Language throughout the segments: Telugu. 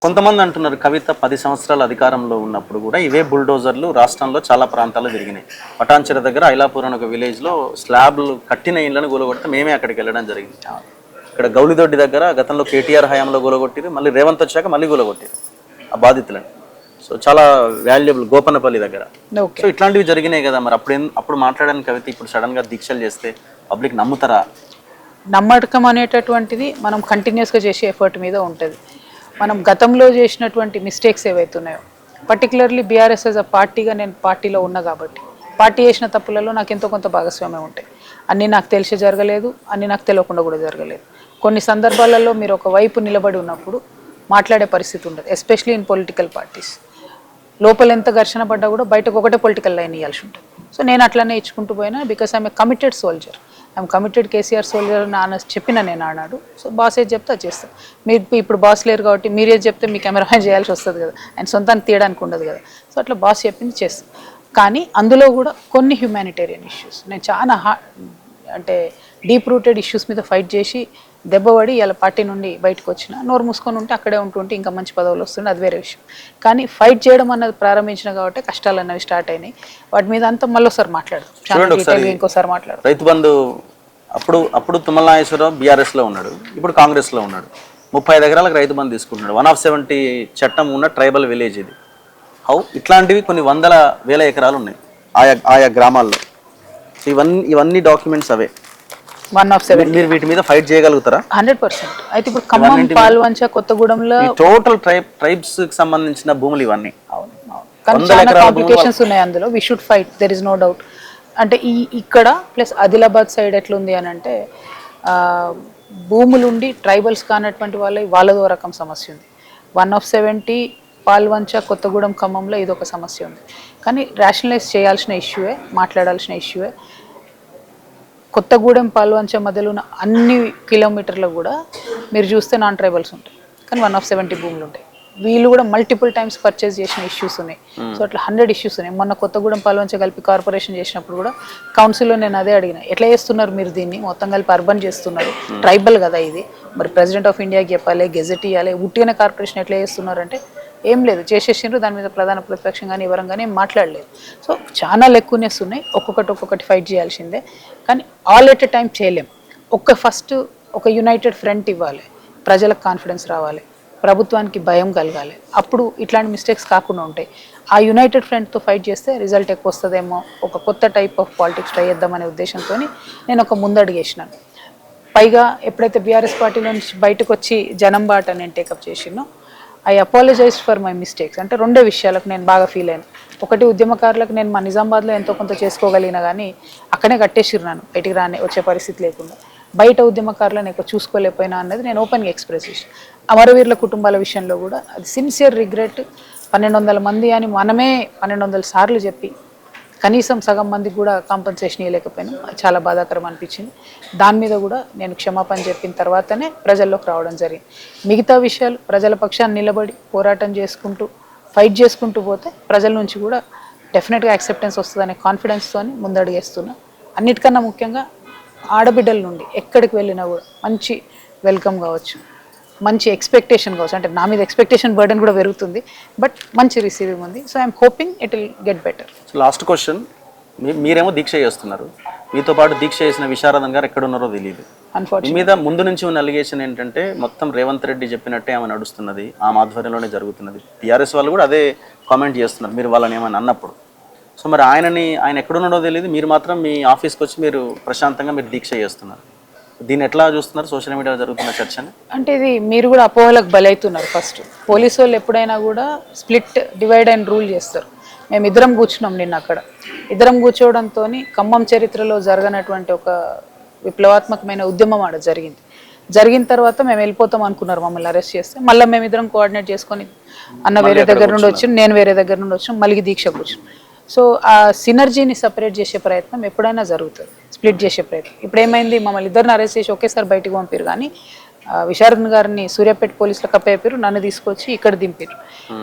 కొంతమంది అంటున్నారు కవిత 10 సంవత్సరాల అధికారంలో ఉన్నప్పుడు కూడా ఇవే బుల్డోజర్లు రాష్ట్రంలో చాలా ప్రాంతాల్లో తిరిగినాయి. పటాన్చెరు దగ్గర ఐలాపూర్ అని ఒక విలేజ్లో స్లాబ్లు కట్టిన ఇళ్లను కూలగొడితే మేమే అక్కడికి వెళ్ళడం జరిగింది. ఇక్కడ గౌలిదొడ్డి దగ్గర గతంలో కేటీఆర్ హయాంలో కూలగొట్టిరు, మళ్ళీ రేవంత్ వచ్చాక మళ్ళీ కూలగొట్టిరు ఆ బాధితులను. సో చాలా వాల్యుబుల్ గోపన్నపల్లి దగ్గర. సో ఇట్లాంటివి జరిగినాయి కదా, మరి అప్పుడు మాట్లాడని కవిత ఇప్పుడు సడన్గా దీక్షలు చేస్తే పబ్లిక్ నమ్ముతారా? నమ్మకం అనేటటువంటిది మనం కంటిన్యూస్గా చేసే ఎఫర్ట్ మీద ఉంటుంది. మనం గతంలో చేసినటువంటి మిస్టేక్స్ ఏవైతున్నాయో, పర్టికులర్లీ బీఆర్ఎస్ యాజ్ అ పార్టీగా నేను పార్టీలో ఉన్నా కాబట్టి పార్టీ చేసిన తప్పులలో నాకు ఎంతో కొంత భాగస్వామ్యం ఉంటాయి. అన్నీ నాకు తెలిసి జరగలేదు, అన్నీ నాకు తెలియకుండా కూడా జరగలేదు. కొన్ని సందర్భాలలో మీరు ఒక వైపు నిలబడి ఉన్నప్పుడు మాట్లాడే పరిస్థితి ఉండదు, ఎస్పెషలీ ఇన్ పొలిటికల్ పార్టీస్. లోపల ఎంత ఘర్షణ పడ్డా కూడా బయటకు ఒకటే పొలిటికల్ లైన్ ఇవ్వాల్సి ఉంటుంది. సో నేను అట్లనే ఇచ్చుకుంటూ పోయినా, because I'm a committed soldier. I'm committed KCR soldier అని చెప్పిన నేను ఆనాడు. సో బాస్ ఏది చెప్తే అది చేస్తాను. మీరు ఇప్పుడు బాస్ లేరు కాబట్టి మీరు ఏది చెప్తే మీ కెమెరామెన్ చేయాల్సి వస్తుంది కదా, ఆయన సొంతాన్ని తీయడానికి ఉండదు కదా. సో అట్లా బాస్ చెప్పింది చేస్తాను. కానీ అందులో కూడా కొన్ని హ్యుమానిటేరియన్ ఇష్యూస్ నేను చాలా అంటే డీప్ రూటెడ్ ఇష్యూస్ మీద ఫైట్ చేసి దెబ్బపడి ఇలా పార్టీ నుండి బయటకు వచ్చిన, నోరు మూసుకొని ఉంటే అక్కడే ఉంటుంటే ఇంకా మంచి పదవులు వస్తుండే, అది వేరే విషయం. కానీ ఫైట్ చేయడం అన్నది ప్రారంభించిన కాబట్టి కష్టాలు అన్నవి స్టార్ట్ అయినాయి. వాటి మీద అంతా మళ్ళీ ఒకసారి ఇంకోసారి మాట్లాడు. రైతు బంధు అప్పుడు తుమ్మల నాగేశ్వరరావు బీఆర్ఎస్ లో ఉన్నాడు, ఇప్పుడు కాంగ్రెస్ లో ఉన్నాడు. 35 ఎకరాలకు రైతు బంధు తీసుకుంటున్నాడు. 1/70 చట్టం ఉన్న ట్రైబల్ విలేజ్ ఇది. ఇట్లాంటివి కొన్ని వందల వేల ఎకరాలు ఉన్నాయి ఆయా గ్రామాల్లో. ఇవన్నీ డాక్యుమెంట్స్ అవే. 1/70 మీరు వీటి మీద ఫైట్ చేయగలుగుతారా? 100%. అయితే ఇప్పుడు ఖమ్మం, పాల్వంచ, కొత్తగూడెంలో టోటల్ ట్రైబ్స్ కి సంబంధించిన భూములు ఇవన్నీ. కానీ చాలా కాంప్లికేషన్స్ ఉన్నాయి అందులో. We should fight, there is no doubt. అంటే ఇక్కడ ప్లస్ ఆదిలాబాద్ సైడ్ ఎట్లుంది అని అంటే భూములుండి ట్రైబల్స్ కానటువంటి వాళ్ళదో రకం సమస్య ఉంది. 1/70 పాల్వంచ, కొత్తగూడెం, ఖమ్మంలో ఇదొక సమస్య ఉంది. కానీ రేషనలైజ్ చేయాల్సిన ఇష్యూవే, మాట్లాడాల్సిన ఇష్యూవే. కొత్తగూడెం, పాల్వంచ మధ్యలో ఉన్న అన్ని కిలోమీటర్లు కూడా మీరు చూస్తే నాన్ ట్రైబల్స్ ఉంటాయి, కానీ 1/70 భూములు ఉంటాయి. వీళ్ళు కూడా మల్టిపుల్ టైమ్స్ పర్చేస్ చేసిన ఇష్యూస్ ఉన్నాయి. సో అట్లా 100 ఇష్యూస్ ఉన్నాయి. మొన్న కొత్తగూడెం, పాల్వంచ కలిపి కార్పొరేషన్ చేసినప్పుడు కూడా కౌన్సిల్లో నేను అదే అడిగిన, ఎట్లా చేస్తున్నారు మీరు దీన్ని, మొత్తం కలిపి అర్బన్ చేస్తున్నారు, ట్రైబల్ కదా ఇది, మరి ప్రెసిడెంట్ ఆఫ్ ఇండియాకి చెప్పాలి, గెజెట్ ఇవ్వాలి, ఉట్టిగానే కార్పొరేషన్ ఎట్లా చేస్తున్నారు అంటే ఏం లేదు, చేసేసిండ్రు. దాని మీద ప్రధాన ప్రతిపక్షం కానీ ఎవరం కానీ ఏం మాట్లాడలేదు. సో చాలా లెక్కునెస్ ఉన్నాయి, ఒక్కొక్కటి ఫైట్ చేయాల్సిందే. కానీ ఆల్ ఎట్ ఎ టైం చేయలేం. ఫస్ట్ ఒక యునైటెడ్ ఫ్రంట్ ఇవ్వాలి, ప్రజలకు కాన్ఫిడెన్స్ రావాలి, ప్రభుత్వానికి భయం కలగాలి, అప్పుడు ఇట్లాంటి మిస్టేక్స్ కాకుండా ఉంటాయి. ఆ యునైటెడ్ ఫ్రంట్తో ఫైట్ చేస్తే రిజల్ట్ ఎక్కువ వస్తుందేమో, ఒక కొత్త టైప్ ఆఫ్ పాలిటిక్స్ ట్రై చేద్దామనే ఉద్దేశంతో నేను ఒక ముందడుగు వేసినాను. పైగా ఎప్పుడైతే బీఆర్ఎస్ పార్టీలో నుంచి బయటకు వచ్చి జనం బాట నేను టేకప్ చేసినో, I apologise for my mistakes. అంటే 2 విషయాలకు నేను బాగా ఫీల్ అయ్యాను. ఒకటి, ఉద్యమకారులకు నేను మా నిజామాబాద్లో ఎంతో కొంత చేసుకోగలిగినా కానీ అక్కడే కట్టేసిర్రు, బయటికి వచ్చే పరిస్థితి లేకుండా. బయట ఉద్యమకారులను ఎక్కువ చూసుకోలేకపోయినా అన్నది నేను ఓపెన్గా ఎక్స్ప్రెస్ చేసాను. అమరవీరుల కుటుంబాల విషయంలో కూడా అది సిన్సియర్ రిగ్రెట్. 1200 మంది అని మనమే 1200 సార్లు చెప్పి కనీసం సగం మందికి కూడా కాంపన్సేషన్ ఇవ్వలేకపోయినా చాలా బాధాకరం అనిపించింది. దాని మీద కూడా నేను క్షమాపణ చెప్పిన తర్వాతనే ప్రజల్లోకి రావడం జరిగింది. మిగతా విషయాలు ప్రజల పక్షాన్ని నిలబడి పోరాటం చేసుకుంటూ ఫైట్ చేసుకుంటూ పోతే ప్రజల నుంచి కూడా డెఫినెట్గా యాక్సెప్టెన్స్ వస్తుందనే కాన్ఫిడెన్స్తో ముందడుగేస్తున్నా. అన్నిటికన్నా ముఖ్యంగా ఆడబిడ్డల నుండి ఎక్కడికి వెళ్ళినా కూడా మంచి వెల్కమ్ కావచ్చు, మంచి ఎక్స్పెక్టేషన్ కావచ్చు. అంటే నా మీద ఎక్స్పెక్టేషన్ బర్డెన్ కూడా పెరుగుతుంది, బట్ మంచి రిసీవింగ్ ఉంది. So I'm hoping it will get better. Last question, మీరేమో దీక్ష చేస్తున్నారు, మీతో పాటు దీక్ష చేసిన విశారదన్ గారు ఎక్కడ ఉన్నారో తెలియదు. మీ మీద ముందు నుంచి ఉన్న అలిగేషన్ ఏంటంటే మొత్తం రేవంత్ రెడ్డి చెప్పినట్టే ఆమె నడుస్తున్నది, ఆమె ఆధ్వర్యంలోనే జరుగుతున్నది. టీఆర్ఎస్ వాళ్ళు కూడా అదే కామెంట్ చేస్తున్నారు మీరు వాళ్ళని ఏమని అన్నప్పుడు. సో మరి ఆయన ఎక్కడున్నాడో తెలియదు, మీరు మాత్రం మీ ఆఫీస్కి వచ్చి మీరు ప్రశాంతంగా మీరు దీక్ష చేస్తున్నారు. దీన్ని ఎట్లా చూస్తున్నారు సోషల్ మీడియాలో జరుగుతున్న చర్చని? అంటే ఇది మీరు కూడా అపోహలకు బలవుతున్నారు. ఫస్ట్ పోలీసు వాళ్ళు ఎప్పుడైనా కూడా స్ప్లిట్, డివైడ్ అండ్ రూల్ చేస్తారు. మేము ఇద్దరం కూర్చున్నాం నిన్న అక్కడ. ఇద్దరం కూర్చోవడంతో ఖమ్మం చరిత్రలో జరగనటువంటి ఒక విప్లవాత్మకమైన ఉద్యమం ఆడ జరిగిన తర్వాత మేము వెళ్ళిపోతాం అనుకున్నారు, మమ్మల్ని అరెస్ట్ చేస్తే. మళ్ళీ మేమిద్దరం కోఆర్డినేట్ చేసుకొని అన్న వేరే దగ్గర నుండి వచ్చి, నేను వేరే దగ్గర నుండి వచ్చి మళ్ళీ దీక్ష కూర్చున్నాం. సో ఆ సినర్జీని సపరేట్ చేసే ప్రయత్నం ఎప్పుడైనా జరుగుతుంది, స్ప్లిట్ చేసే ప్రయత్నం. ఇప్పుడు ఏమైంది, మమ్మల్ని ఇద్దరిని అరెస్ట్ చేసి ఒకేసారి బయటకు పంపారు. కానీ విశారదన్ గారిని సూర్యాపేట పోలీసులకు అప్పయ్యారు, నన్ను తీసుకొచ్చి ఇక్కడ దింపారు.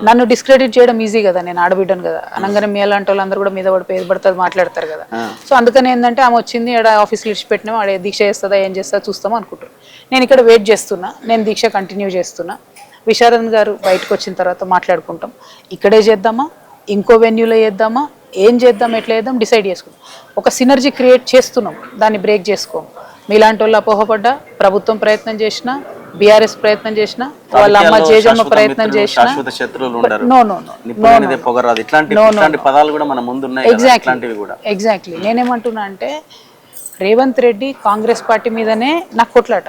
నన్ను డిస్క్రెడిట్ చేయడం ఈజీ కదా, నేను ఆడబిడ్డను కదా, అనగానే మీ అలాంటి వాళ్ళందరూ కూడా మీద పడిపోయి ఏది పడుతుంది మాట్లాడతారు కదా. సో అందుకని ఏంటంటే ఆమె వచ్చింది, ఆడ ఆఫీస్లో ఇచ్చిపెట్టినాం, ఆడ దీక్ష చేస్తుందా ఏం చేస్తుందా చూస్తామో అనుకుంటారు. నేను ఇక్కడ వెయిట్ చేస్తున్నా, నేను దీక్ష కంటిన్యూ చేస్తున్నా. విశారద్ గారు బయటకు వచ్చిన తర్వాత మాట్లాడుకుంటాం. ఇక్కడే చేద్దామా, ఇంకో వెన్యూలో చేద్దామా, ఏం చేద్దాం, ఎట్లా చేద్దాం డిసైడ్ చేసుకుందాం. ఒక సినర్జీ క్రియేట్ చేస్తున్నాం, దాన్ని బ్రేక్ చేసుకోం. మీలాంటి వాళ్ళు అపోహపడ్డా, ప్రభుత్వం ప్రయత్నం చేసినా, బీఆర్ఎస్ ప్రయత్నం చేసినా, వాళ్ళ అమ్మ జేజమ్మ ప్రయత్నం చేసినా, శాశ్వత శత్రువులు ఉండరు, నో నో నో నిపుణునిదే పొగరాదు, ఇట్లాంటి పదాలు కూడా మన ముందు ఉన్నాయి కదా, ఇట్లాంటివి కూడా. ఎగ్జాక్ట్లీ నేనేమంటున్నా అంటే రేవంత్ రెడ్డి కాంగ్రెస్ పార్టీ మీదనే నాకు కొట్లాట.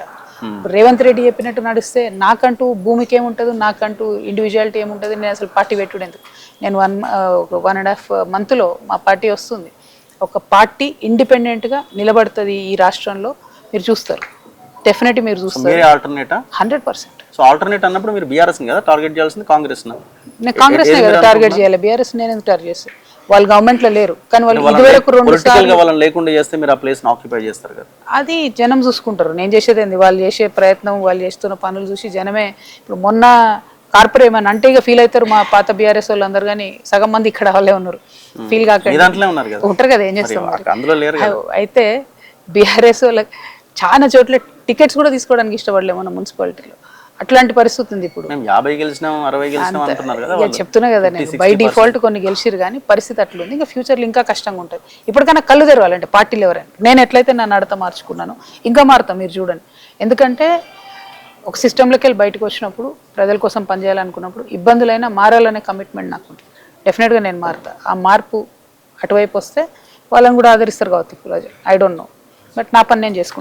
రేవంత్ రెడ్డి చెప్పినట్టు నడిస్తే నాకంటూ భూమికి ఏముంటుంది, నాకంటూ ఇండివిజువాలిటీ ఏముంటుంది, నేను అసలు పార్టీ పెట్టుడు ఎందుకు. నేను 1.5 మంత్లో మా పార్టీ వస్తుంది. ఒక పార్టీ ఇండిపెండెంట్గా నిలబడుతుంది ఈ రాష్ట్రంలో, మీరు చూస్తారు, డెఫినెట్లీ మీరు చూస్తారు. 100%. సో ఆల్టర్నేట్ అన్నప్పుడు మీరు బీఆర్ఎస్ కదా టార్గెట్ చేయాల్సింది, కాంగ్రెస్ నేను కాంగ్రెస్నే కదా టార్గెట్ చేయాలి, బీఆర్ఎస్ నేను ఎందుకు టార్గెట్ చేస్తాను? వాళ్ళు గవర్నమెంట్లో లేరు, కానీ వాళ్ళు ఇదివరకు 2 సార్లు వాళ్ళని లేకుండా చేస్తే మీరు ఆ ప్లేస్ ఆక్యుపై చేస్తారు కదా. అది జనం చూసుకుంటారు, నేను చేసేది ఏంది, వాళ్ళు చేసే ప్రయత్నం, వాళ్ళు చేస్తున్న పనులు చూసి జనమే. ఇప్పుడు మొన్న కార్పొరేట్ ఏమని అంటే ఇక ఫీల్ అవుతారు మా పాత బీఆర్ఎస్ వాళ్ళు అందరు, కానీ సగం మంది ఇక్కడ వాళ్ళే ఉన్నారు, ఫీల్ కాకండి ఉంటారు కదా, ఏం చేస్తాం. అయితే బీఆర్ఎస్ వాళ్ళకి చాలా చోట్ల టికెట్స్ కూడా తీసుకోవడానికి ఇష్టపడలేము మన మున్సిపాలిటీలో, అట్లాంటి పరిస్థితి ఉంది ఇప్పుడు. 50 గెలిచినాం 60 గెలిచినాం అంటున్నారు కదా. చెప్తున్నా కదా నేను, బై డిఫాల్ట్ కొన్ని గెలిచిరు, కానీ పరిస్థితి అట్లుంది. ఇంకా ఫ్యూచర్లో ఇంకా కష్టంగా ఉంటుంది. ఇప్పటికైనా కళ్ళు తెరవాలంటే పార్టీలు ఎవరైనా, నేను ఎట్లయితే నా నడత మార్చుకున్నాను ఇంకా మారుతాం, మీరు చూడండి. ఎందుకంటే ఒక సిస్టంలోకి వెళ్ళి బయటకు వచ్చినప్పుడు, ప్రజల కోసం పనిచేయాలనుకున్నప్పుడు ఇబ్బందులైనా మారాలనే కమిట్మెంట్ నాకు ఉంటుంది. డెఫినెట్గా నేను మారుతా. ఆ మార్పు అటువైపు వస్తే వాళ్ళని కూడా ఆదరిస్తారు కావచ్చు ప్రజలు, ఐ డోంట్ నో, బట్ నా పని నేను చేసుకుంటాను.